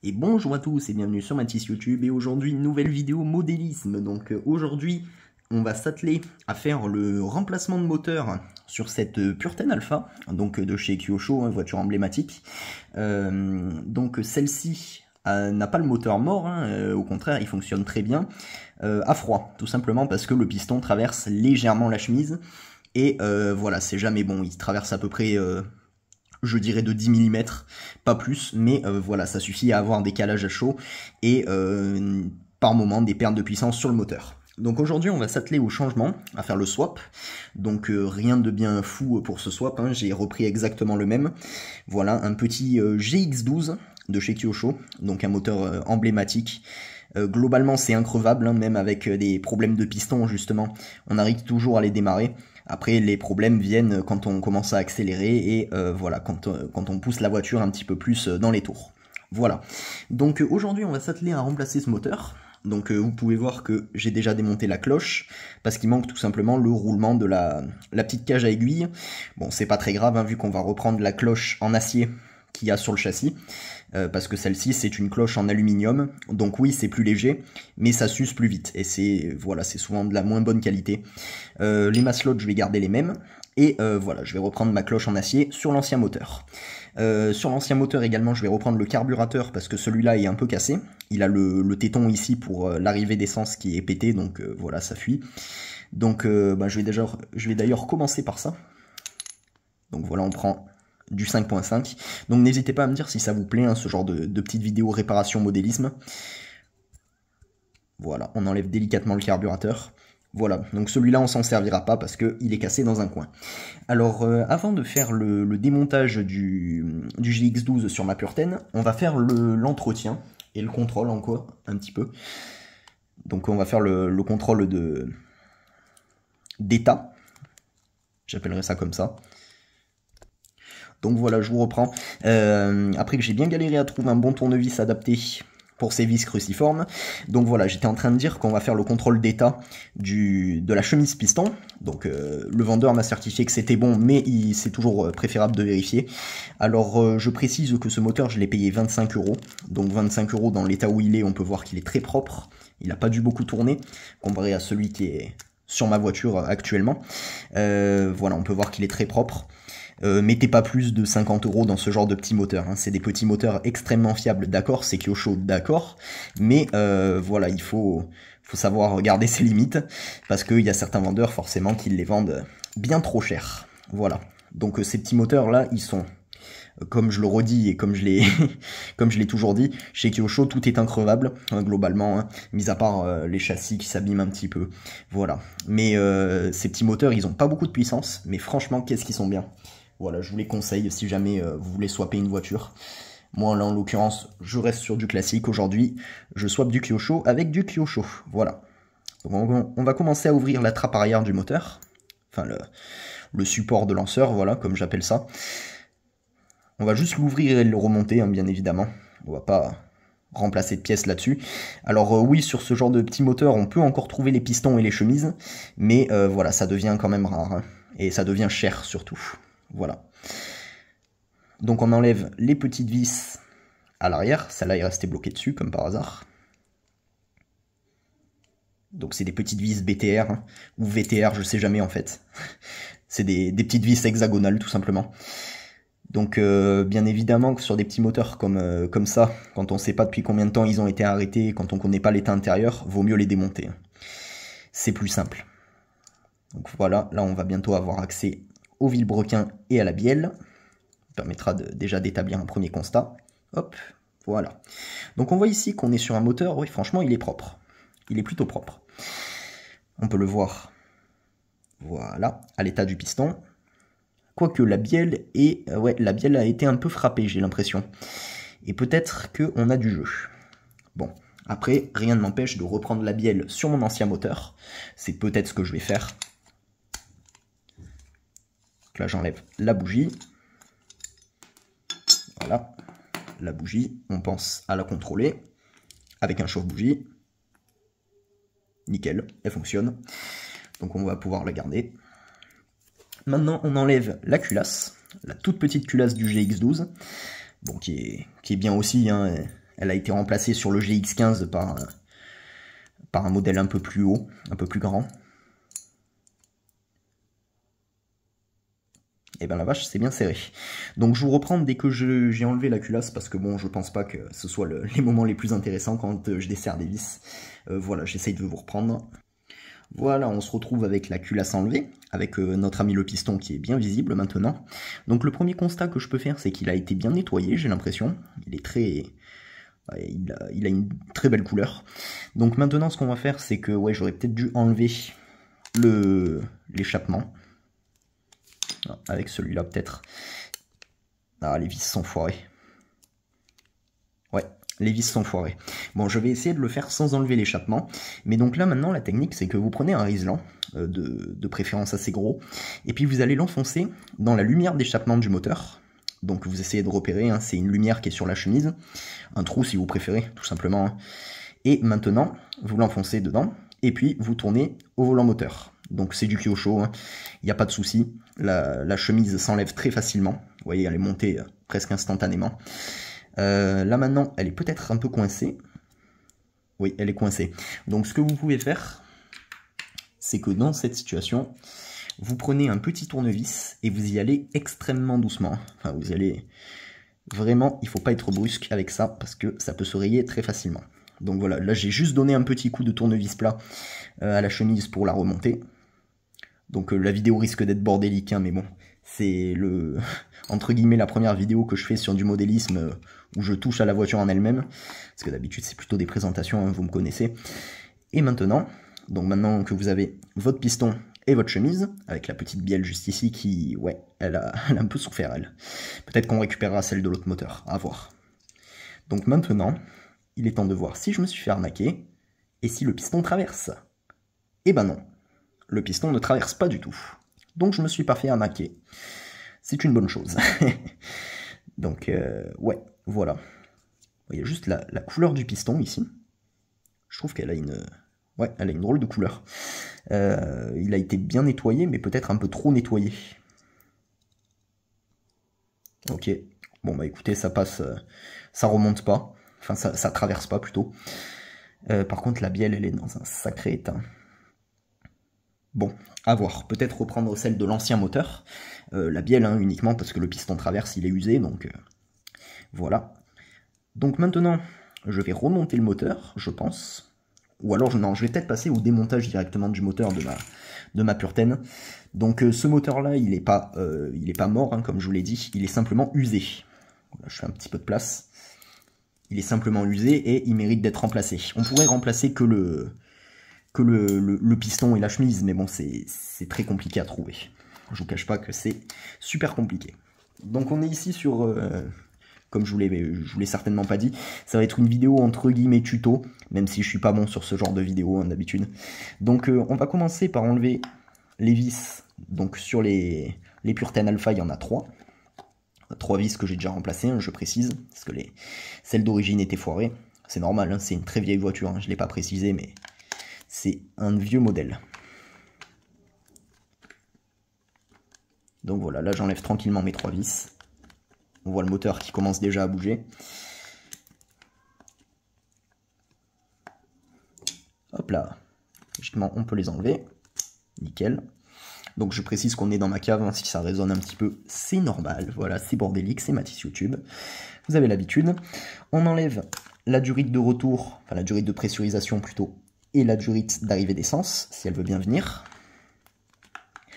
Et bonjour à tous et bienvenue sur Mathis YouTube et aujourd'hui une nouvelle vidéo modélisme. Donc aujourd'hui on va s'atteler à faire le remplacement de moteur sur cette Pure 10 Alpha, donc de chez Kyosho, voiture emblématique. Donc celle-ci n'a pas le moteur mort, au contraire il fonctionne très bien à froid, tout simplement parce que le piston traverse légèrement la chemise et voilà, c'est jamais bon, il traverse à peu près... je dirais de 10 mm, pas plus, mais voilà, ça suffit à avoir des calages à chaud et par moment des pertes de puissance sur le moteur. Donc aujourd'hui on va s'atteler au changement, à faire le swap, donc rien de bien fou pour ce swap, j'ai repris exactement le même. Voilà, un petit GX12 de chez Kyosho, donc un moteur emblématique. Globalement c'est increvable, même avec des problèmes de piston justement, on arrive toujours à les démarrer. Après, les problèmes viennent quand on commence à accélérer et voilà, quand on pousse la voiture un petit peu plus dans les tours. Voilà. Donc aujourd'hui, on va s'atteler à remplacer ce moteur. Donc vous pouvez voir que j'ai déjà démonté la cloche, parce qu'il manque tout simplement le roulement de la petite cage à aiguille. Bon, c'est pas très grave, vu qu'on va reprendre la cloche en acier qu'il y a sur le châssis. Parce que celle-ci c'est une cloche en aluminium, donc oui c'est plus léger, mais ça s'use plus vite, et c'est voilà, c'est souvent de la moins bonne qualité. Les maslots je vais garder les mêmes, et voilà, je vais reprendre ma cloche en acier sur l'ancien moteur. Sur l'ancien moteur également je vais reprendre le carburateur, parce que celui-là est un peu cassé, il a le téton ici pour l'arrivée d'essence qui est pété, donc voilà, ça fuit. Donc je vais d'ailleurs commencer par ça. Donc voilà, on prend du 5.5, donc n'hésitez pas à me dire si ça vous plaît, ce genre de petites vidéos réparation modélisme. Voilà, on enlève délicatement le carburateur. Voilà, donc celui-là on s'en servira pas parce qu'il est cassé dans un coin. Alors avant de faire le démontage du GX12 sur ma Pure 10, on va faire l'entretien et le contrôle encore un petit peu. Donc on va faire le contrôle d'état, j'appellerai ça comme ça. Donc voilà, je vous reprends. Après que j'ai bien galéré à trouver un bon tournevis adapté pour ces vis cruciformes. Donc voilà, j'étais en train de dire qu'on va faire le contrôle d'état de la chemise piston. Donc le vendeur m'a certifié que c'était bon, mais c'est toujours préférable de vérifier. Alors je précise que ce moteur, je l'ai payé 25 €. Donc 25 € dans l'état où il est, on peut voir qu'il est très propre. Il n'a pas dû beaucoup tourner, comparé à celui qui est sur ma voiture actuellement. Voilà, on peut voir qu'il est très propre. Mettez pas plus de 50 € dans ce genre de petits moteurs, c'est des petits moteurs extrêmement fiables, d'accord, c'est Kyosho, d'accord, mais voilà, il faut savoir garder ses limites, parce qu'il y a certains vendeurs forcément qui les vendent bien trop cher. Voilà, donc ces petits moteurs là, ils sont, comme je le redis et comme je l'ai toujours dit, chez Kyosho tout est increvable, globalement, mis à part les châssis qui s'abîment un petit peu, voilà. Mais ces petits moteurs, ils ont pas beaucoup de puissance, mais franchement, qu'est-ce qu'ils sont bien. Voilà, je vous les conseille si jamais vous voulez swapper une voiture. Moi, là, en l'occurrence, je reste sur du classique. Aujourd'hui, je swap du Kyosho avec du Kyosho. Voilà. Donc, on va commencer à ouvrir la trappe arrière du moteur. Enfin, le support de lanceur, voilà, comme j'appelle ça. On va juste l'ouvrir et le remonter, bien évidemment. On va pas remplacer de pièces là-dessus. Alors oui, sur ce genre de petit moteur, on peut encore trouver les pistons et les chemises. Mais voilà, ça devient quand même rare. Et ça devient cher, surtout. Voilà. Donc on enlève les petites vis à l'arrière. Celle-là est restée bloquée dessus, comme par hasard. Donc c'est des petites vis BTR, ou VTR, je sais jamais en fait. C'est des petites vis hexagonales, tout simplement. Donc bien évidemment que sur des petits moteurs comme ça, quand on ne sait pas depuis combien de temps ils ont été arrêtés, quand on ne connaît pas l'état intérieur, vaut mieux les démonter. C'est plus simple. Donc voilà, là on va bientôt avoir accès au vilebrequin et à la bielle. Ça permettra déjà d'établir un premier constat. Hop, voilà. Donc on voit ici qu'on est sur un moteur, oui franchement il est propre. Il est plutôt propre. On peut le voir, voilà, à l'état du piston. Quoique la bielle la bielle a été un peu frappée, j'ai l'impression. Et peut-être qu'on a du jeu. Bon, après, rien ne m'empêche de reprendre la bielle sur mon ancien moteur. C'est peut-être ce que je vais faire. Donc là, j'enlève la bougie. Voilà, la bougie, on pense à la contrôler avec un chauffe-bougie. Nickel, elle fonctionne. Donc on va pouvoir la garder. Maintenant, on enlève la culasse, la toute petite culasse du GX12, bon, qui est bien aussi, Elle a été remplacée sur le GX15 par un modèle un peu plus haut, un peu plus grand. Et ben la vache, c'est bien serré. Donc je vous reprends dès que j'ai enlevé la culasse, parce que bon, je pense pas que ce soit les moments les plus intéressants quand je desserre des vis. Voilà, j'essaye de vous reprendre. Voilà, on se retrouve avec la culasse enlevée, avec notre ami le piston qui est bien visible maintenant. Donc le premier constat que je peux faire, c'est qu'il a été bien nettoyé, j'ai l'impression. Il est très... Ouais, il a une très belle couleur. Donc maintenant, ce qu'on va faire, c'est que ouais, j'aurais peut-être dû enlever l'échappement. Avec celui-là, peut-être. Ah, les vis sont foirées. Ouais, les vis sont foirées. Bon, je vais essayer de le faire sans enlever l'échappement. Mais donc là, maintenant, la technique, c'est que vous prenez un riselant, de préférence assez gros, et puis vous allez l'enfoncer dans la lumière d'échappement du moteur. Donc vous essayez de repérer, hein, c'est une lumière qui est sur la chemise, un trou si vous préférez, tout simplement. Hein. Et maintenant, vous l'enfoncez dedans, et puis vous tournez au volant moteur. Donc c'est du Kyosho, hein. Il n'y a pas de souci, la chemise s'enlève très facilement, vous voyez elle est montée presque instantanément. Là maintenant elle est peut-être un peu coincée, oui elle est coincée. Donc ce que vous pouvez faire, c'est que dans cette situation, vous prenez un petit tournevis et vous y allez extrêmement doucement. Enfin vous y allez vraiment, il ne faut pas être brusque avec ça parce que ça peut se rayer très facilement. Donc voilà, là j'ai juste donné un petit coup de tournevis plat à la chemise pour la remonter. Donc la vidéo risque d'être bordélique, hein, mais bon, c'est entre guillemets la première vidéo que je fais sur du modélisme où je touche à la voiture en elle-même. Parce que d'habitude c'est plutôt des présentations, hein, vous me connaissez. Et maintenant, donc maintenant que vous avez votre piston et votre chemise, avec la petite bielle juste ici qui, ouais, elle a un peu souffert elle. Peut-être qu'on récupérera celle de l'autre moteur, à voir. Donc maintenant, il est temps de voir si je me suis fait arnaquer et si le piston traverse. Eh ben non. Le piston ne traverse pas du tout. Donc je me suis pas fait arnaquer. C'est une bonne chose. Donc ouais, voilà. Vous voyez juste la couleur du piston ici. Je trouve qu'elle a elle a une drôle de couleur. Il a été bien nettoyé, mais peut-être un peu trop nettoyé. Ok. Bon bah écoutez, ça passe, ça remonte pas. Enfin ça traverse pas plutôt. Par contre la bielle elle est dans un sacré état. Bon, à voir. Peut-être reprendre celle de l'ancien moteur. La bielle, hein, uniquement parce que le piston traverse, il est usé, donc voilà. Donc maintenant, je vais remonter le moteur, je pense. Ou alors, non, je vais peut-être passer au démontage directement du moteur de ma Purten. Donc ce moteur-là, il n'est pas mort, hein, comme je vous l'ai dit, il est simplement usé. Voilà, je fais un petit peu de place. Il est simplement usé et il mérite d'être remplacé. On pourrait remplacer que le piston et la chemise, mais bon, c'est très compliqué à trouver. Je vous cache pas que c'est super compliqué. Donc on est ici sur, comme je vous l'ai certainement pas dit, ça va être une vidéo entre guillemets tuto, même si je suis pas bon sur ce genre de vidéo hein, d'habitude. Donc on va commencer par enlever les vis. Donc sur les Purten Alpha, il y en a 3. 3 vis que j'ai déjà remplacées, hein, je précise, parce que celles d'origine étaient foirées. C'est normal, hein, c'est une très vieille voiture, hein, je ne l'ai pas précisé, mais c'est un vieux modèle. Donc voilà, là j'enlève tranquillement mes 3 vis. On voit le moteur qui commence déjà à bouger. Hop là, logiquement on peut les enlever. Nickel. Donc je précise qu'on est dans ma cave, hein, si ça résonne un petit peu, c'est normal. Voilà, c'est bordélique, c'est Mathis YouTube. Vous avez l'habitude. On enlève la durite de retour, enfin la durite de pressurisation plutôt, et la durite d'arrivée d'essence, si elle veut bien venir.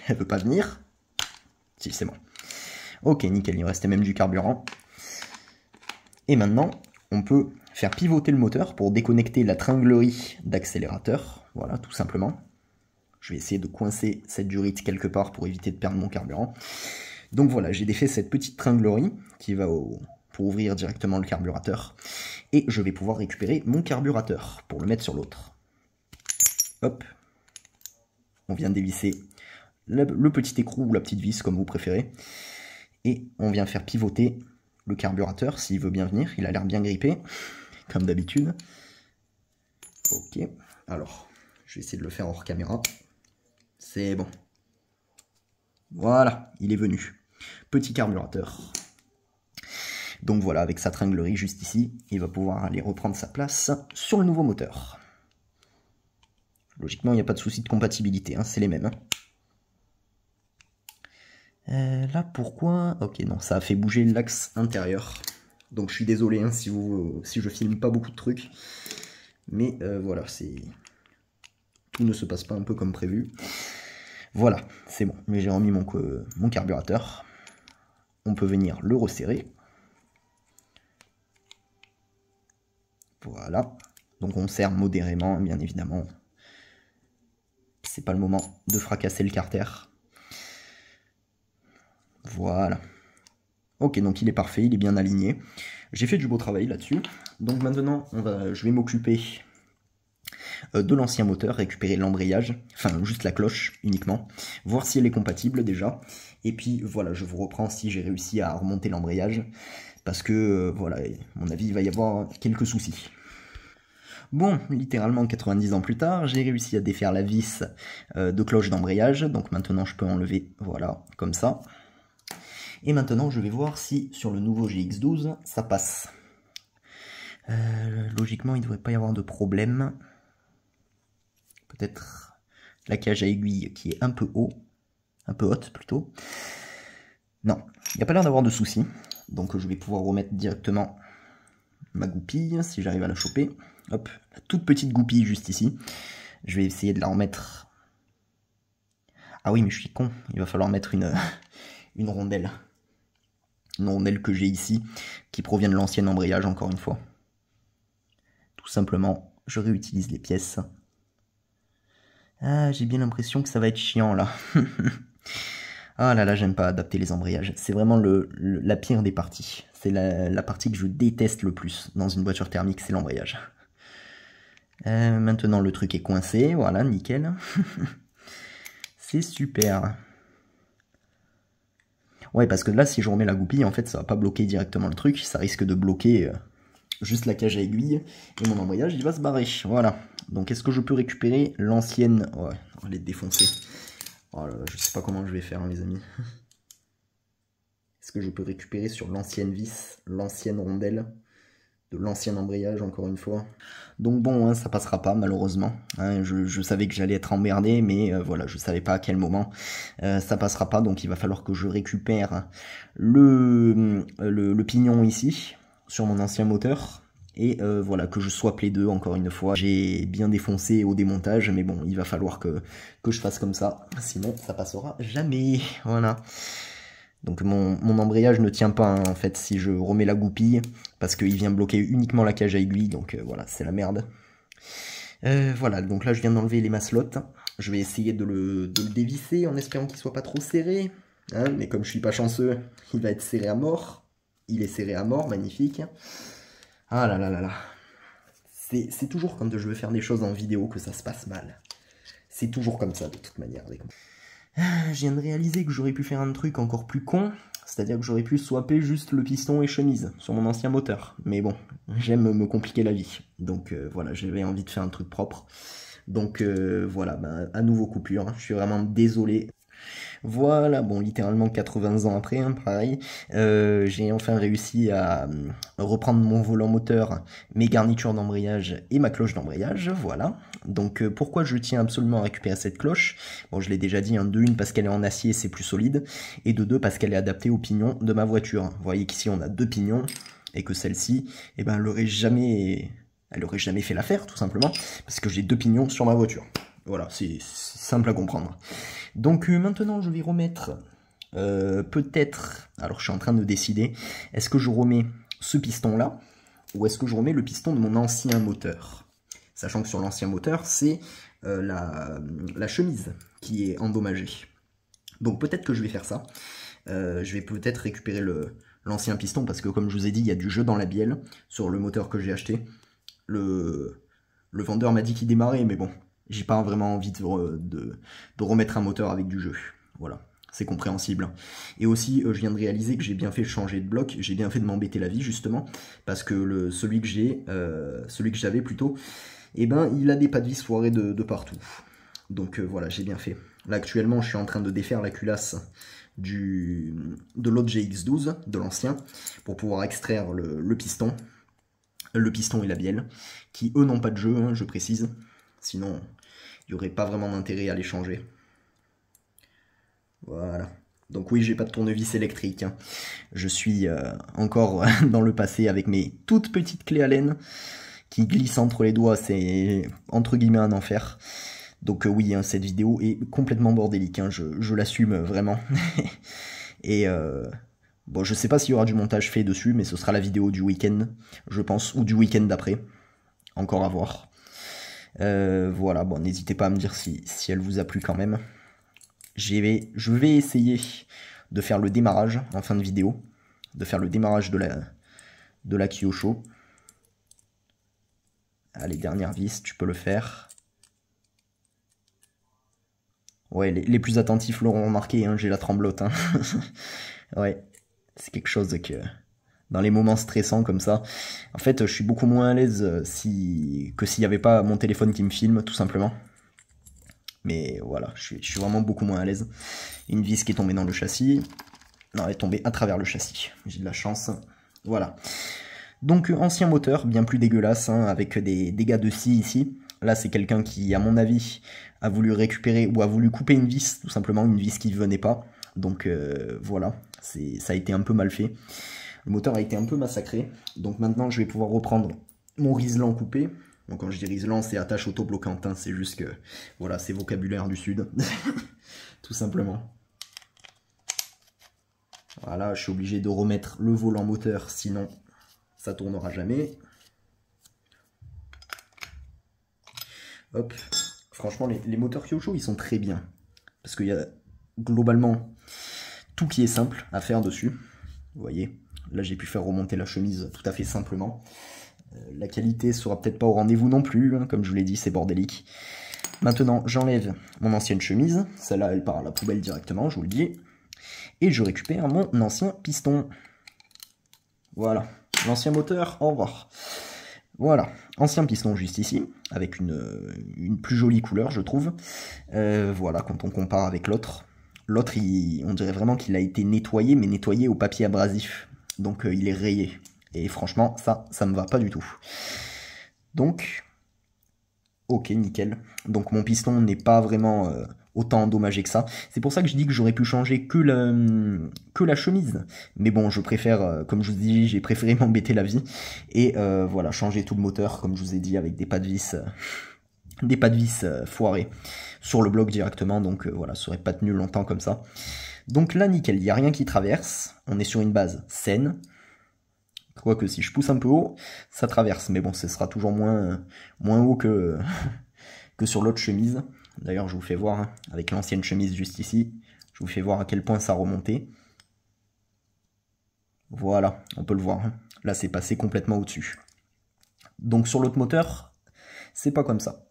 Elle veut pas venir. Si, c'est bon. Ok, nickel, il restait même du carburant. Et maintenant, on peut faire pivoter le moteur pour déconnecter la tringlerie d'accélérateur. Voilà, tout simplement. Je vais essayer de coincer cette durite quelque part pour éviter de perdre mon carburant. Donc voilà, j'ai défait cette petite tringlerie qui va pour ouvrir directement le carburateur. Et je vais pouvoir récupérer mon carburateur pour le mettre sur l'autre. Hop. On vient dévisser le petit écrou ou la petite vis, comme vous préférez. Et on vient faire pivoter le carburateur, s'il veut bien venir. Il a l'air bien grippé, comme d'habitude. Ok, alors, je vais essayer de le faire hors caméra. C'est bon. Voilà, il est venu. Petit carburateur. Donc voilà, avec sa tringlerie juste ici, il va pouvoir aller reprendre sa place sur le nouveau moteur. Logiquement, il n'y a pas de souci de compatibilité, hein, c'est les mêmes. Là, pourquoi? Ok, non, ça a fait bouger l'axe intérieur. Donc je suis désolé hein, si je filme pas beaucoup de trucs. Mais voilà, tout ne se passe pas un peu comme prévu. Voilà, c'est bon. Mais j'ai remis mon carburateur. On peut venir le resserrer. Voilà. Donc on serre modérément, bien évidemment. C'est pas le moment de fracasser le carter. Voilà. Ok, donc il est parfait, il est bien aligné. J'ai fait du beau travail là-dessus. Donc maintenant, je vais m'occuper de l'ancien moteur, récupérer l'embrayage, enfin juste la cloche uniquement, voir si elle est compatible déjà. Et puis voilà, je vous reprends si j'ai réussi à remonter l'embrayage, parce que voilà, à mon avis, il va y avoir quelques soucis. Bon, littéralement 90 ans plus tard, j'ai réussi à défaire la vis de cloche d'embrayage, donc maintenant je peux enlever, voilà, comme ça. Et maintenant, je vais voir si sur le nouveau GX12, ça passe. Logiquement, il ne devrait pas y avoir de problème. Peut-être la cage à aiguille qui est un peu haute plutôt. Non, il n'y a pas l'air d'avoir de soucis. Donc je vais pouvoir remettre directement ma goupille, si j'arrive à la choper. Hop, la toute petite goupille juste ici. Je vais essayer de la remettre... Ah oui, mais je suis con, il va falloir mettre une rondelle. Une rondelle que j'ai ici, qui provient de l'ancien embrayage, encore une fois. Tout simplement, je réutilise les pièces. Ah, j'ai bien l'impression que ça va être chiant, là. Ah là là, j'aime pas adapter les embrayages. C'est vraiment la pire des parties. C'est la partie que je déteste le plus dans une voiture thermique, c'est l'embrayage. Maintenant, le truc est coincé, voilà, nickel. C'est super. Ouais, parce que là, si je remets la goupille, en fait, ça va pas bloquer directement le truc. Ça risque de bloquer juste la cage à aiguille. Et mon embrayage, il va se barrer. Voilà. Donc, est-ce que je peux récupérer l'ancienne... Ouais, on va les défoncer. Oh là là, je sais pas comment je vais faire, hein, les amis. Est-ce que je peux récupérer sur l'ancienne vis, l'ancienne rondelle de l'ancien embrayage, encore une fois. Donc bon, hein, ça passera pas, malheureusement. Hein, je savais que j'allais être emmerdé, mais voilà, je savais pas à quel moment. Ça passera pas, donc il va falloir que je récupère le pignon ici, sur mon ancien moteur. Et voilà, que je swap les deux, encore une fois. J'ai bien défoncé au démontage, mais bon, il va falloir que je fasse comme ça. Sinon, ça passera jamais. Voilà. Donc mon embrayage ne tient pas, hein, en fait, si je remets la goupille, parce qu'il vient bloquer uniquement la cage à aiguille, donc voilà, c'est la merde. Voilà, donc là je viens d'enlever les maslottes. Je vais essayer de le dévisser en espérant qu'il soit pas trop serré. Hein, mais comme je suis pas chanceux, il va être serré à mort. Il est serré à mort, magnifique. Ah là là là là. C'est toujours quand je veux faire des choses en vidéo que ça se passe mal. C'est toujours comme ça de toute manière avec moi. Je viens de réaliser que j'aurais pu faire un truc encore plus con, c'est-à-dire que j'aurais pu swapper juste le piston et chemise sur mon ancien moteur. Mais bon, j'aime me compliquer la vie, donc voilà, j'avais envie de faire un truc propre. Donc voilà, bah, à nouveau coupure, hein. Je suis vraiment désolé. Voilà, bon, littéralement 80 ans après, hein, pareil, j'ai enfin réussi à reprendre mon volant moteur, mes garnitures d'embrayage et ma cloche d'embrayage, voilà. Donc pourquoi je tiens absolument à récupérer cette cloche? Bon, je l'ai déjà dit, hein, de une parce qu'elle est en acier, c'est plus solide, et de deux parce qu'elle est adaptée au pignon de ma voiture. Vous voyez qu'ici on a deux pignons, et que celle-ci, eh ben, elle aurait jamais fait l'affaire, tout simplement, parce que j'ai deux pignons sur ma voiture. Voilà, c'est simple à comprendre. Donc maintenant je vais remettre peut-être, alors je suis en train de décider, est-ce que je remets ce piston là ou est-ce que je remets le piston de mon ancien moteur, sachant que sur l'ancien moteur c'est la chemise qui est endommagée. Donc peut-être que je vais faire ça, je vais peut-être récupérer l'ancien piston parce que comme je vous ai dit il y a du jeu dans la bielle sur le moteur que j'ai acheté. Le vendeur m'a dit qu'il démarrait mais bon. J'ai pas vraiment envie de remettre un moteur avec du jeu. Voilà, c'est compréhensible. Et aussi, je viens de réaliser que j'ai bien fait de changer de bloc. J'ai bien fait de m'embêter la vie, justement. Parce que celui que j'avais plutôt, eh ben, il a des pas de vis foirés de partout. Donc voilà, j'ai bien fait. Là, actuellement, je suis en train de défaire la culasse de l'autre GX12, de l'ancien, pour pouvoir extraire le piston et la bielle, qui eux n'ont pas de jeu, hein, je précise, sinon il n'y aurait pas vraiment d'intérêt à les changer. Voilà. Donc oui, j'ai pas de tournevis électrique, hein. Je suis encore dans le passé avec mes toutes petites clés Allen qui glissent entre les doigts, c'est entre guillemets un enfer. Donc oui, hein, cette vidéo est complètement bordélique, hein, je l'assume vraiment. Et bon, je sais pas s'il y aura du montage fait dessus, mais ce sera la vidéo du week-end, je pense, ou du week-end d'après. Encore à voir. Voilà, bon, n'hésitez pas à me dire si elle vous a plu quand même. Je vais essayer de faire le démarrage en fin de vidéo, de faire le démarrage de la Kyosho. Allez, dernière vis, tu peux le faire. Ouais, les plus attentifs l'auront remarqué, hein, j'ai la tremblote. Hein. Ouais, c'est quelque chose que, dans les moments stressants comme ça, en fait, je suis beaucoup moins à l'aise que s'il n'y avait pas mon téléphone qui me filme, tout simplement. Mais voilà, je suis vraiment beaucoup moins à l'aise. Une vis qui est tombée dans le châssis. Non, elle est tombée à travers le châssis. J'ai de la chance. Voilà. Donc, ancien moteur, bien plus dégueulasse, hein, avec des dégâts de scie ici. Là, c'est quelqu'un qui, à mon avis, a voulu récupérer ou a voulu couper une vis, tout simplement, une vis qui ne venait pas. Donc, voilà, ça a été un peu mal fait. Le moteur a été un peu massacré. Donc maintenant, je vais pouvoir reprendre mon riselant coupé. Donc quand je dis riselant, c'est attache autobloquante, hein, c'est juste que, voilà, c'est vocabulaire du sud, tout simplement. Voilà, je suis obligé de remettre le volant moteur, sinon ça tournera jamais. Hop, franchement, les moteurs Kyosho, ils sont très bien. Parce qu'il y a globalement tout qui est simple à faire dessus. Vous voyez, là j'ai pu faire remonter la chemise tout à fait simplement. La qualité sera peut-être pas au rendez-vous non plus, hein, comme je vous l'ai dit, c'est bordélique. Maintenant, j'enlève mon ancienne chemise, celle-là elle part à la poubelle directement, je vous le dis. Et je récupère mon ancien piston. Voilà, l'ancien moteur, au revoir. Voilà, ancien piston juste ici, avec une plus jolie couleur je trouve. Voilà, quand on compare avec l'autre. L'autre, on dirait vraiment qu'il a été nettoyé, mais nettoyé au papier abrasif. Donc il est rayé. Et franchement, ça me va pas du tout. Donc, ok, nickel. Donc mon piston n'est pas vraiment autant endommagé que ça. C'est pour ça que je dis que j'aurais pu changer que la chemise. Mais bon, je préfère, comme je vous dis, j'ai préféré m'embêter la vie. Et voilà, changer tout le moteur, comme je vous ai dit, avec des pas de vis, foirés sur le bloc directement. Donc voilà, ça aurait pas tenu longtemps comme ça. Donc là, nickel, il n'y a rien qui traverse. On est sur une base saine. Quoique si je pousse un peu haut, ça traverse. Mais bon, ce sera toujours moins haut que sur l'autre chemise. D'ailleurs, je vous fais voir, hein, avec l'ancienne chemise juste ici, je vous fais voir à quel point ça remontait. Voilà, on peut le voir. Hein. Là, c'est passé complètement au-dessus. Donc sur l'autre moteur, c'est pas comme ça.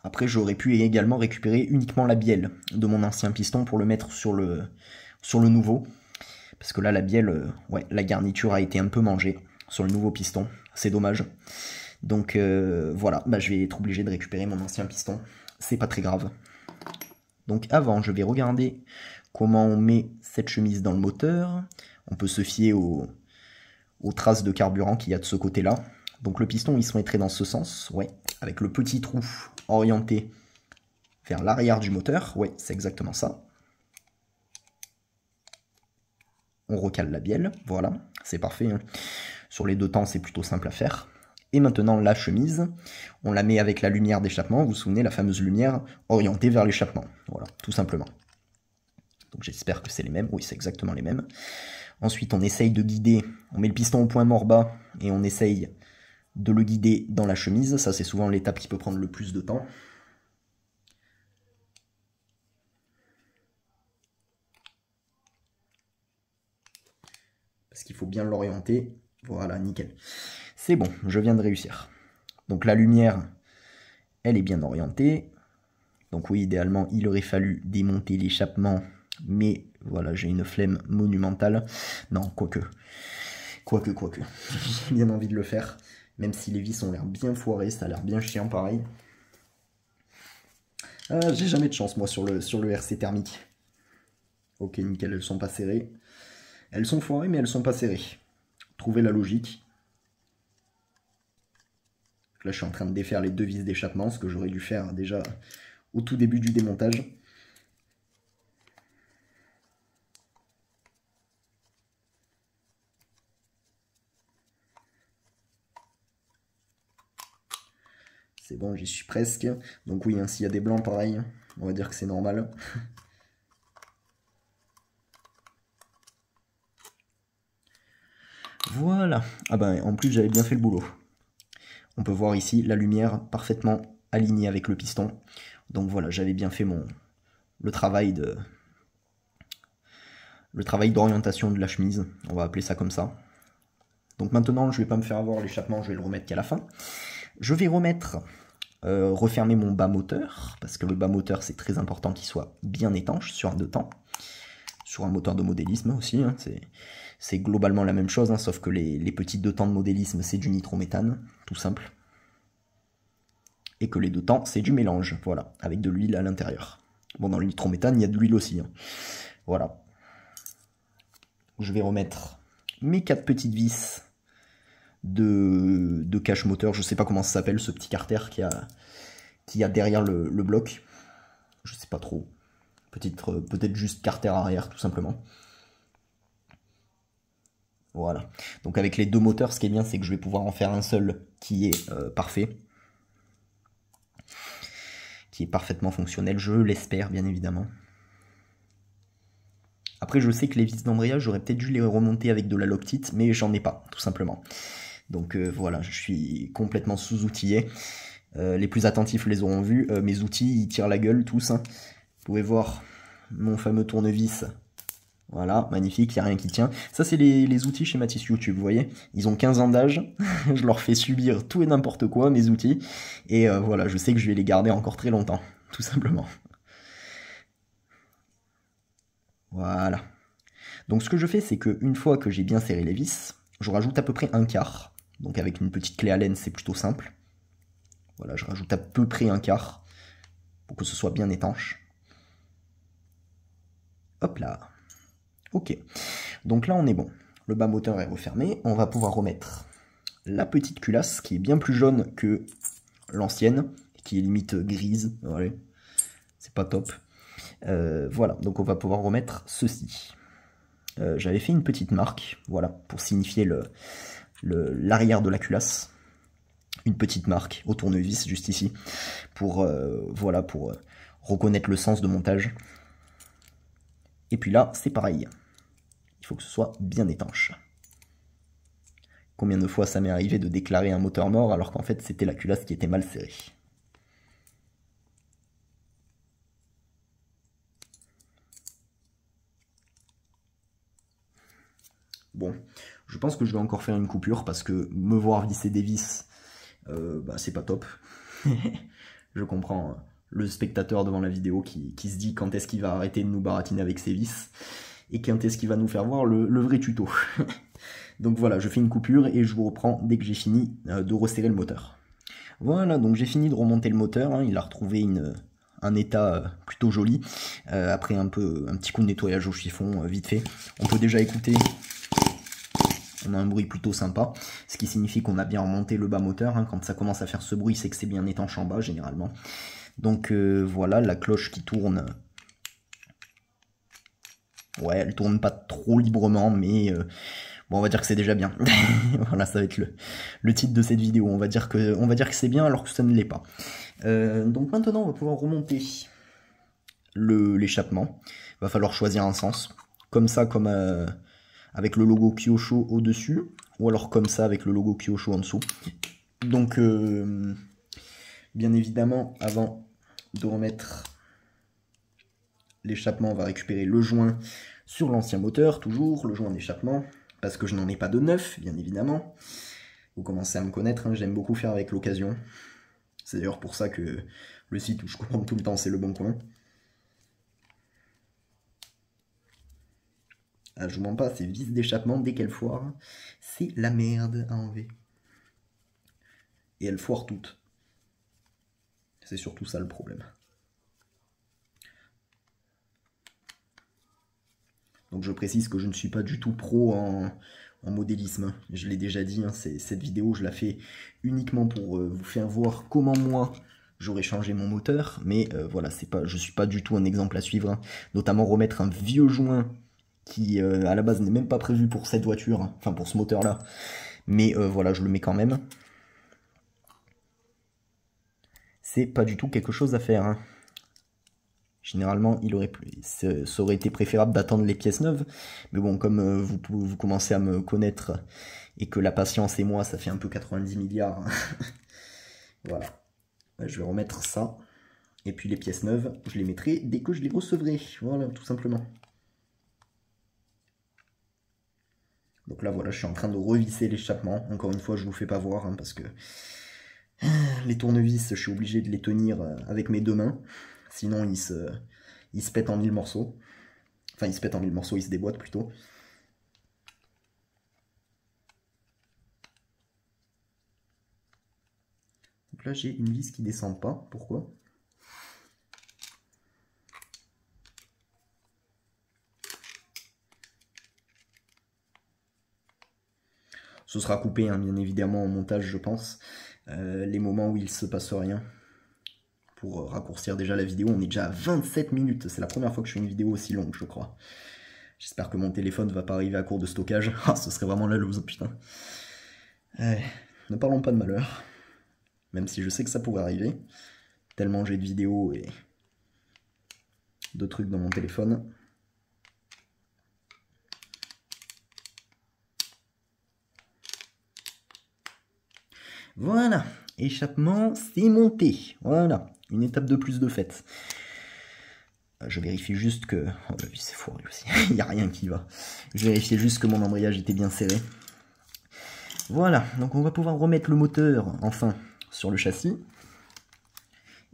Après, j'aurais pu également récupérer uniquement la bielle de mon ancien piston pour le mettre sur le nouveau. Parce que là, la bielle, ouais, la garniture a été un peu mangée sur le nouveau piston. C'est dommage. Donc voilà, bah, je vais être obligé de récupérer mon ancien piston. C'est pas très grave. Donc avant, je vais regarder comment on met cette chemise dans le moteur. On peut se fier aux traces de carburant qu'il y a de ce côté-là. Donc le piston, il se mettrait dans ce sens, ouais, avec le petit trou orienté vers l'arrière du moteur. Ouais, c'est exactement ça. On recale la bielle, voilà, c'est parfait. Hein. Sur les deux temps, c'est plutôt simple à faire. Et maintenant, la chemise, on la met avec la lumière d'échappement. Vous vous souvenez, la fameuse lumière orientée vers l'échappement. Voilà, tout simplement. Donc j'espère que c'est les mêmes. Oui, c'est exactement les mêmes. Ensuite, on essaye de guider. On met le piston au point mort bas et on essaye de le guider dans la chemise. Ça, c'est souvent l'étape qui peut prendre le plus de temps. Parce qu'il faut bien l'orienter. Voilà, nickel. C'est bon, je viens de réussir. Donc la lumière, elle est bien orientée. Donc oui, idéalement, il aurait fallu démonter l'échappement. Mais voilà, j'ai une flemme monumentale. Non, quoique. J'ai bien envie de le faire. Même si les vis ont l'air bien foirées, ça a l'air bien chiant pareil. J'ai jamais de chance, moi, sur le RC thermique. Ok, nickel, elles sont pas serrées. Elles sont foirées, mais elles sont pas serrées. Trouvez la logique. Là, je suis en train de défaire les deux vis d'échappement, ce que j'aurais dû faire déjà au tout début du démontage. C'est bon, j'y suis presque. Donc oui, hein, s'il y a des blancs, pareil, on va dire que c'est normal. Voilà. Ah ben, en plus, j'avais bien fait le boulot. On peut voir ici la lumière parfaitement alignée avec le piston. Donc voilà, j'avais bien fait le travail d'orientation de la chemise. On va appeler ça comme ça. Donc maintenant, je ne vais pas me faire avoir l'échappement, je vais le remettre qu'à la fin. Je vais refermer mon bas moteur, parce que le bas moteur, c'est très important qu'il soit bien étanche sur un deux temps. Sur un moteur de modélisme aussi, hein, c'est globalement la même chose, hein, sauf que les petits deux temps de modélisme, c'est du nitrométhane, tout simple. Et que les deux temps, c'est du mélange, voilà, avec de l'huile à l'intérieur. Bon, dans le nitrométhane, il y a de l'huile aussi. Hein. Voilà. Je vais remettre mes 4 petites vis de cache moteur. Je sais pas comment ça s'appelle, ce petit carter qui y a derrière le bloc. Je sais pas trop. Peut-être juste carter arrière, tout simplement. Voilà. Donc avec les deux moteurs, ce qui est bien, c'est que je vais pouvoir en faire un seul qui est parfait. Qui est parfaitement fonctionnel, je l'espère, bien évidemment. Après, je sais que les vis d'embrayage, j'aurais peut-être dû les remonter avec de la Loctite, mais j'en ai pas, tout simplement. Donc voilà, je suis complètement sous-outillé. Les plus attentifs les auront vus. Mes outils, ils tirent la gueule, tous. Hein. Vous pouvez voir mon fameux tournevis. Voilà, magnifique, il n'y a rien qui tient. Ça, c'est les outils chez Matisse YouTube, vous voyez. Ils ont 15 ans d'âge. Je leur fais subir tout et n'importe quoi, mes outils. Et voilà, je sais que je vais les garder encore très longtemps, tout simplement. Voilà. Donc ce que je fais, c'est qu'une fois que j'ai bien serré les vis, je rajoute à peu près un quart. Donc avec une petite clé Allen, c'est plutôt simple. Voilà, je rajoute à peu près un quart pour que ce soit bien étanche. Hop là. Ok. Donc là, on est bon. Le bas moteur est refermé. On va pouvoir remettre la petite culasse qui est bien plus jaune que l'ancienne, qui est limite grise. Voilà. C'est pas top. Voilà, donc on va pouvoir remettre ceci. J'avais fait une petite marque, voilà, pour signifier l'arrière de la culasse. Une petite marque au tournevis, juste ici, pour, voilà, pour reconnaître le sens de montage. Et puis là, c'est pareil. Il faut que ce soit bien étanche. Combien de fois ça m'est arrivé de déclarer un moteur mort alors qu'en fait c'était la culasse qui était mal serrée. Bon, je pense que je vais encore faire une coupure parce que me voir visser des vis, bah, c'est pas top. Je comprends le spectateur devant la vidéo qui se dit quand est-ce qu'il va arrêter de nous baratiner avec ses vis et quand est-ce qu'il va nous faire voir le vrai tuto. Donc voilà, je fais une coupure et je vous reprends dès que j'ai fini de resserrer le moteur. Voilà, donc j'ai fini de remonter le moteur, hein, il a retrouvé un état plutôt joli, après un petit coup de nettoyage au chiffon vite fait. On peut déjà écouter, on a un bruit plutôt sympa, ce qui signifie qu'on a bien remonté le bas moteur, hein. Quand ça commence à faire ce bruit, c'est que c'est bien étanche en bas généralement. Donc voilà, la cloche qui tourne, ouais, elle tourne pas trop librement, mais bon, on va dire que c'est déjà bien. Voilà, ça va être le titre de cette vidéo. On va dire que c'est bien alors que ça ne l'est pas. Donc maintenant, on va pouvoir remonter l'échappement. Il va falloir choisir un sens. Comme ça, comme avec le logo Kyosho au-dessus. Ou alors comme ça, avec le logo Kyosho en dessous. Donc, bien évidemment, avant de remettre l'échappement, on va récupérer le joint sur l'ancien moteur, toujours, le joint d'échappement. Parce que je n'en ai pas de neuf, bien évidemment. Vous commencez à me connaître, hein, j'aime beaucoup faire avec l'occasion. C'est d'ailleurs pour ça que le site où je commande tout le temps, c'est Le Bon Coin. Ah, je vous mens pas, ces vis d'échappement, dès qu'elles foirent, c'est la merde à enlever. Et elles foirent toutes. C'est surtout ça le problème. Donc je précise que je ne suis pas du tout pro en modélisme. Je l'ai déjà dit, hein, cette vidéo, je la fais uniquement pour vous faire voir comment moi j'aurais changé mon moteur. Mais voilà, je ne suis pas du tout un exemple à suivre. Hein. Notamment remettre un vieux joint qui à la base n'est même pas prévu pour cette voiture, hein, enfin pour ce moteur-là. Mais voilà, je le mets quand même. C'est pas du tout quelque chose à faire. Hein. Généralement, ça aurait été préférable d'attendre les pièces neuves. Mais bon, comme vous commencez à me connaître et que la patience et moi, ça fait un peu 90 milliards. Hein. Voilà. Je vais remettre ça. Et puis les pièces neuves, je les mettrai dès que je les recevrai. Voilà, tout simplement. Donc là, voilà, je suis en train de revisser l'échappement. Encore une fois, je ne vous fais pas voir, hein, parce que les tournevis, je suis obligé de les tenir avec mes deux mains. Sinon, ils se pètent en 1000 morceaux. Enfin, ils se pètent en 1000 morceaux, ils se déboîtent plutôt. Donc là, j'ai une vis qui descend pas. Pourquoi ? Ce sera coupé, hein, bien évidemment, en montage, je pense. Les moments où il se passe rien. Pour raccourcir déjà la vidéo, on est déjà à 27 minutes. C'est la première fois que je fais une vidéo aussi longue, je crois. J'espère que mon téléphone ne va pas arriver à court de stockage. Ah, ce serait vraiment la loose, putain. Ne parlons pas de malheur. Même si je sais que ça pourrait arriver. Tellement j'ai de vidéos et de trucs dans mon téléphone. Voilà, échappement, c'est monté. Voilà, une étape de plus de faite. Je vérifie juste que... Oh la vie, c'est foiré aussi, il n'y a rien qui va. Je vérifiais juste que mon embrayage était bien serré. Voilà, donc on va pouvoir remettre le moteur, enfin, sur le châssis.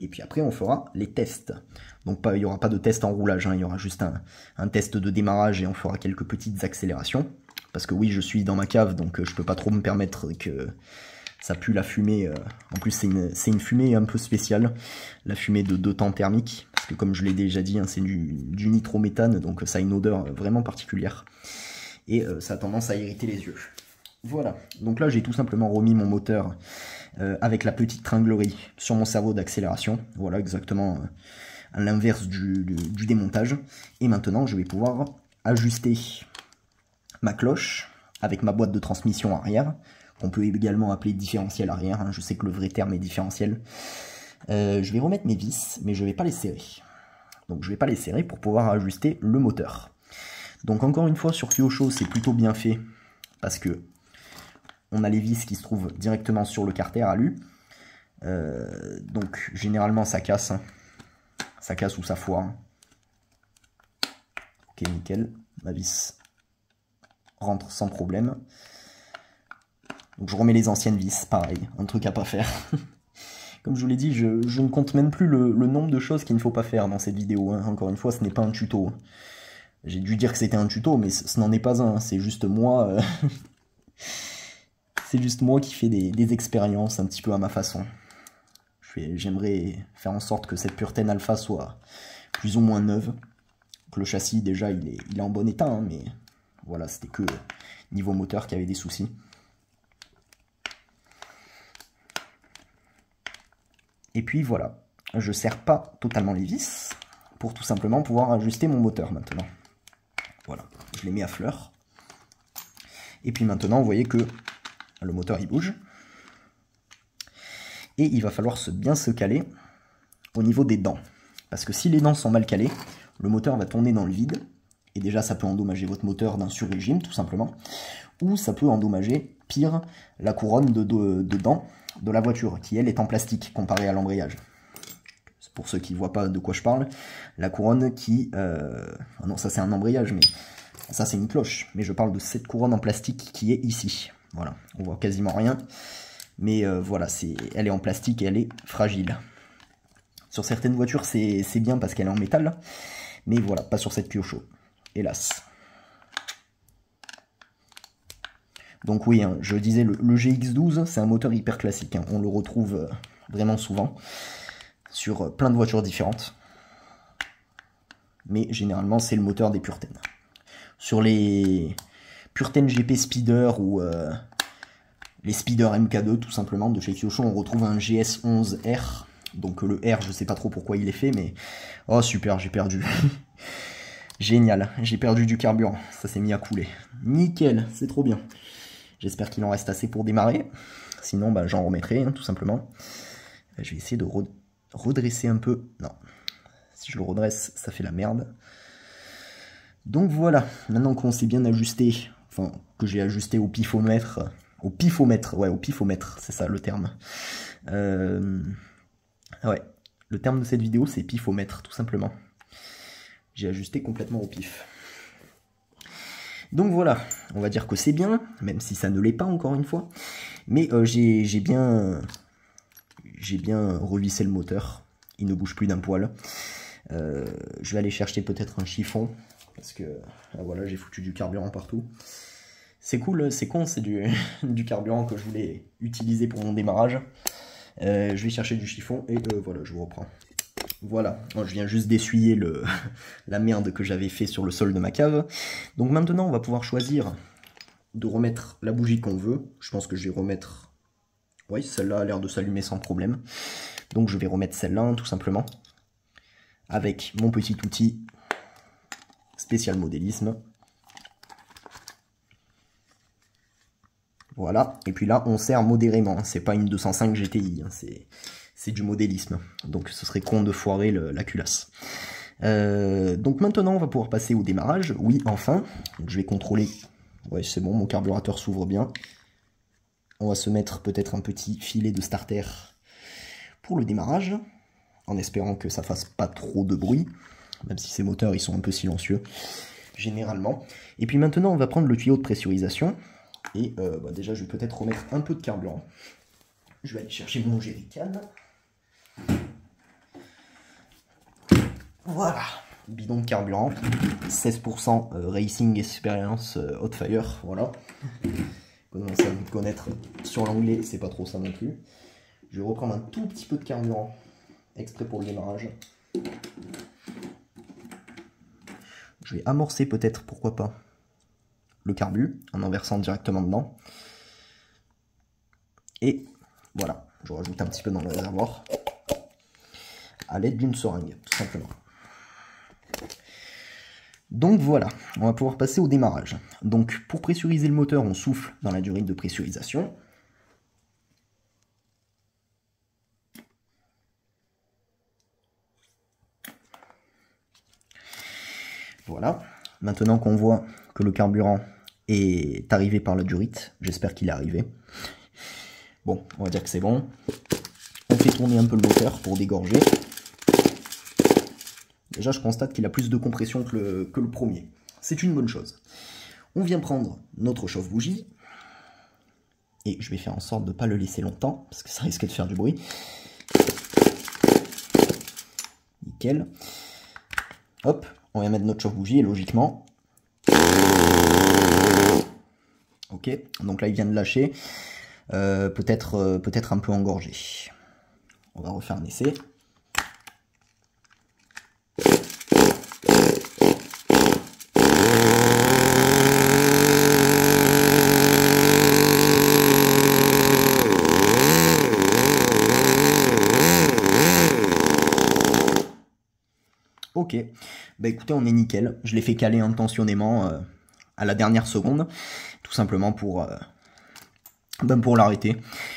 Et puis après, on fera les tests. Donc il n'y aura pas de test en roulage, hein, il y aura juste un test de démarrage et on fera quelques petites accélérations. Parce que oui, je suis dans ma cave, donc je peux pas trop me permettre que... Ça pue la fumée, en plus c'est une fumée un peu spéciale, la fumée de 2 temps thermique, parce que comme je l'ai déjà dit, hein, c'est du nitrométhane, donc ça a une odeur vraiment particulière, et ça a tendance à irriter les yeux. Voilà, donc là j'ai tout simplement remis mon moteur avec la petite tringlerie sur mon cerveau d'accélération, voilà exactement à l'inverse du démontage, et maintenant je vais pouvoir ajuster ma cloche avec ma boîte de transmission arrière, qu'on peut également appeler différentiel arrière, hein. Je sais que le vrai terme est différentiel. Je vais remettre mes vis, mais je ne vais pas les serrer. Donc je ne vais pas les serrer pour pouvoir ajuster le moteur. Donc encore une fois, sur Kyosho, c'est plutôt bien fait, parce que on a les vis qui se trouvent directement sur le carter alu. Donc généralement ça casse. Hein. Ça casse ou ça foire. Ok, nickel. Ma vis rentre sans problème. Donc je remets les anciennes vis, pareil, un truc à pas faire. Comme je vous l'ai dit, je ne compte même plus le nombre de choses qu'il ne faut pas faire dans cette vidéo. Hein. Encore une fois, ce n'est pas un tuto. J'ai dû dire que c'était un tuto, mais ce n'en est pas un. C'est juste moi... c'est juste moi qui fais des expériences un petit peu à ma façon. J'aimerais faire en sorte que cette Purten Alpha soit plus ou moins neuve. Que le châssis, déjà, il est en bon état, hein, mais voilà, c'était que niveau moteur qu'il y avait des soucis. Et puis voilà, je ne serre pas totalement les vis pour tout simplement pouvoir ajuster mon moteur maintenant. Voilà, je les mets à fleur. Et puis maintenant, vous voyez que le moteur il bouge. Et il va falloir bien se caler au niveau des dents. Parce que si les dents sont mal calées, le moteur va tourner dans le vide. Et déjà, ça peut endommager votre moteur d'un sur-régime, tout simplement. Ou ça peut endommager, pire, la couronne de dents de la voiture, qui elle est en plastique comparée à l'embrayage. Pour ceux qui ne voient pas de quoi je parle, la couronne qui... Ah non, ça c'est un embrayage, mais ça c'est une cloche. Mais je parle de cette couronne en plastique qui est ici. Voilà, on voit quasiment rien. Mais voilà, elle est en plastique et elle est fragile. Sur certaines voitures, c'est bien parce qu'elle est en métal. Mais voilà, pas sur cette Kyosho, hélas. Donc oui, hein, je disais, le GX12, c'est un moteur hyper classique. Hein. On le retrouve vraiment souvent sur plein de voitures différentes. Mais généralement, c'est le moteur des Purten. sur les Purten GP Speeder ou les Speeder MK2 tout simplement de chez Kyosho, on retrouve un GS11R. Donc le R, je sais pas trop pourquoi il est fait, mais... Oh super, j'ai perdu. Génial, j'ai perdu du carburant, ça s'est mis à couler. Nickel, c'est trop bien. J'espère qu'il en reste assez pour démarrer. Sinon, bah, j'en remettrai, hein, tout simplement. Je vais essayer de redresser un peu. Non, si je le redresse, ça fait la merde. Donc voilà, maintenant qu'on s'est bien ajusté, enfin, que j'ai ajusté au pifomètre, ouais, au pifomètre, c'est ça le terme. Ouais, le terme de cette vidéo, c'est pifomètre, tout simplement. J'ai ajusté complètement au pif. Donc voilà, on va dire que c'est bien, même si ça ne l'est pas encore une fois. Mais j'ai bien revissé le moteur. Il ne bouge plus d'un poil. Je vais aller chercher peut-être un chiffon. Parce que voilà, j'ai foutu du carburant partout. C'est cool, c'est con, c'est du carburant que je voulais utiliser pour mon démarrage. Je vais chercher du chiffon et voilà, je vous reprends. Voilà, moi, je viens juste d'essuyer la merde que j'avais fait sur le sol de ma cave. Donc maintenant, on va pouvoir choisir de remettre la bougie qu'on veut. Je pense que je vais remettre... Oui, celle-là a l'air de s'allumer sans problème. Donc je vais remettre celle-là, hein, tout simplement. Avec mon petit outil spécial modélisme. Voilà, et puis là, on serre modérément. C'est pas une 205 GTI, hein, c'est du modélisme. Donc ce serait con de foirer la culasse. Donc maintenant, on va pouvoir passer au démarrage. Oui, enfin. Donc, je vais contrôler... Ouais, c'est bon, mon carburateur s'ouvre bien. On va se mettre peut-être un petit filet de starter pour le démarrage, en espérant que ça fasse pas trop de bruit, même si ces moteurs ils sont un peu silencieux, généralement. Et puis maintenant, on va prendre le tuyau de pressurisation, et bah déjà, je vais peut-être remettre un peu de carburant. Je vais aller chercher mon jerrycan. Voilà, bidon de carburant, 16% Racing Experience Hotfire, voilà. Commencer à me connaître sur l'anglais, c'est pas trop ça non plus. Je vais reprendre un tout petit peu de carburant, exprès pour le démarrage. Je vais amorcer peut-être, pourquoi pas, le carbu, en versant directement dedans. Et voilà, je rajoute un petit peu dans le réservoir, à l'aide d'une seringue, tout simplement. Donc voilà, on va pouvoir passer au démarrage. Donc pour pressuriser le moteur, on souffle dans la durite de pressurisation. Voilà, maintenant qu'on voit que le carburant est arrivé par la durite, j'espère qu'il est arrivé. Bon, on va dire que c'est bon. On fait tourner un peu le moteur pour dégorger. Déjà, je constate qu'il a plus de compression que le premier. C'est une bonne chose. On vient prendre notre chauffe-bougie. Et je vais faire en sorte de ne pas le laisser longtemps, parce que ça risque de faire du bruit. Nickel. Hop, on vient mettre notre chauffe-bougie, et logiquement... Ok, donc là, il vient de lâcher. Peut-être un peu engorgé. On va refaire un essai. Ok, bah écoutez, on est nickel. Je l'ai fait caler intentionnément à la dernière seconde, tout simplement pour l'arrêter.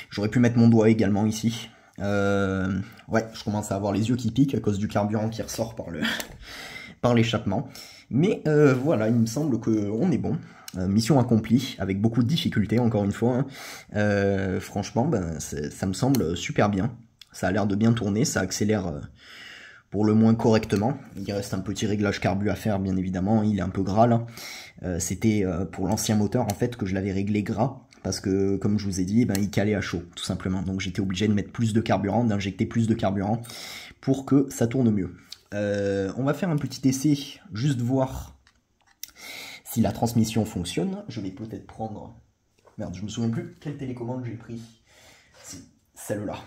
J'aurais pu mettre mon doigt également ici. Ouais, je commence à avoir les yeux qui piquent à cause du carburant qui ressort par l'échappement. Mais voilà, il me semble qu'on est bon. Mission accomplie, avec beaucoup de difficultés, encore une fois. Hein. Franchement, ben, ça me semble super bien. Ça a l'air de bien tourner, ça accélère... pour le moins correctement. Il reste un petit réglage carbu à faire, bien évidemment, il est un peu gras là. C'était pour l'ancien moteur en fait que je l'avais réglé gras, parce que comme je vous ai dit, ben, il calait à chaud, tout simplement. Donc j'étais obligé de mettre plus de carburant, d'injecter plus de carburant, pour que ça tourne mieux. On va faire un petit essai, juste voir si la transmission fonctionne. Je vais peut-être prendre... Merde, je me souviens plus quelle télécommande j'ai pris. Si, celle-là.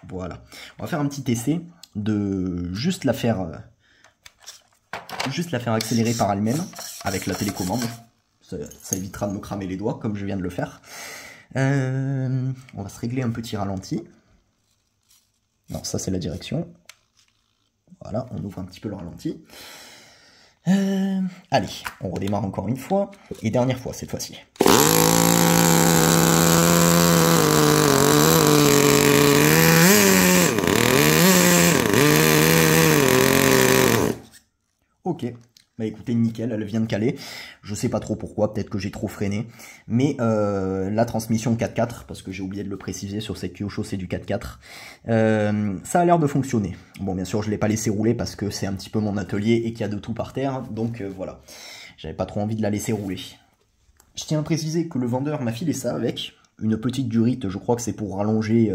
Voilà. On va faire un petit essai de juste la faire juste la faire accélérer par elle-même avec la télécommande. Ça évitera de me cramer les doigts comme je viens de le faire. On va se régler un petit ralenti. Non, ça c'est la direction. Voilà, on ouvre un petit peu le ralenti. Allez, on redémarre encore une fois. Et dernière fois cette fois-ci. Ok, bah écoutez, nickel, elle vient de caler. Je sais pas trop pourquoi, peut-être que j'ai trop freiné. Mais la transmission 4x4, parce que j'ai oublié de le préciser sur cette Kyosho, c'est du 4x4. Ça a l'air de fonctionner. Bon, bien sûr, je l'ai pas laissé rouler parce que c'est un petit peu mon atelier et qu'il y a de tout par terre. Donc voilà, j'avais pas trop envie de la laisser rouler. Je tiens à préciser que le vendeur m'a filé ça avec une petite durite, je crois que c'est pour rallonger,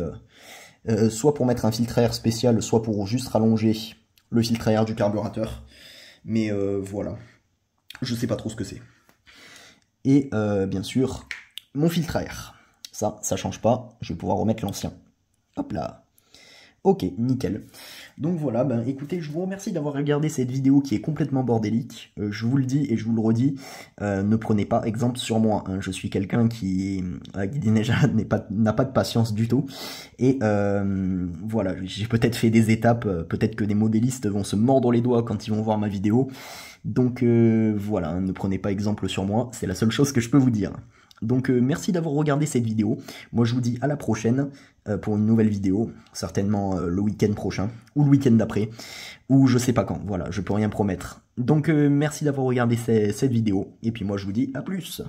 soit pour mettre un filtre à air spécial, soit pour juste rallonger le filtre à air du carburateur. Mais voilà, je sais pas trop ce que c'est. Et bien sûr, mon filtre à air. Ça change pas, je vais pouvoir remettre l'ancien. Hop là. Ok, nickel. Donc voilà, ben écoutez, je vous remercie d'avoir regardé cette vidéo qui est complètement bordélique. Je vous le dis et je vous le redis, ne prenez pas exemple sur moi. Hein. Je suis quelqu'un qui déjà n'a pas de patience du tout. Et voilà, j'ai peut-être fait des étapes, peut-être que des modélistes vont se mordre les doigts quand ils vont voir ma vidéo. Donc voilà, hein, ne prenez pas exemple sur moi, c'est la seule chose que je peux vous dire. Donc merci d'avoir regardé cette vidéo. Moi je vous dis à la prochaine pour une nouvelle vidéo, certainement le week-end prochain, ou le week-end d'après, ou je sais pas quand, voilà, je peux rien promettre. Donc merci d'avoir regardé cette vidéo, et puis moi je vous dis à plus.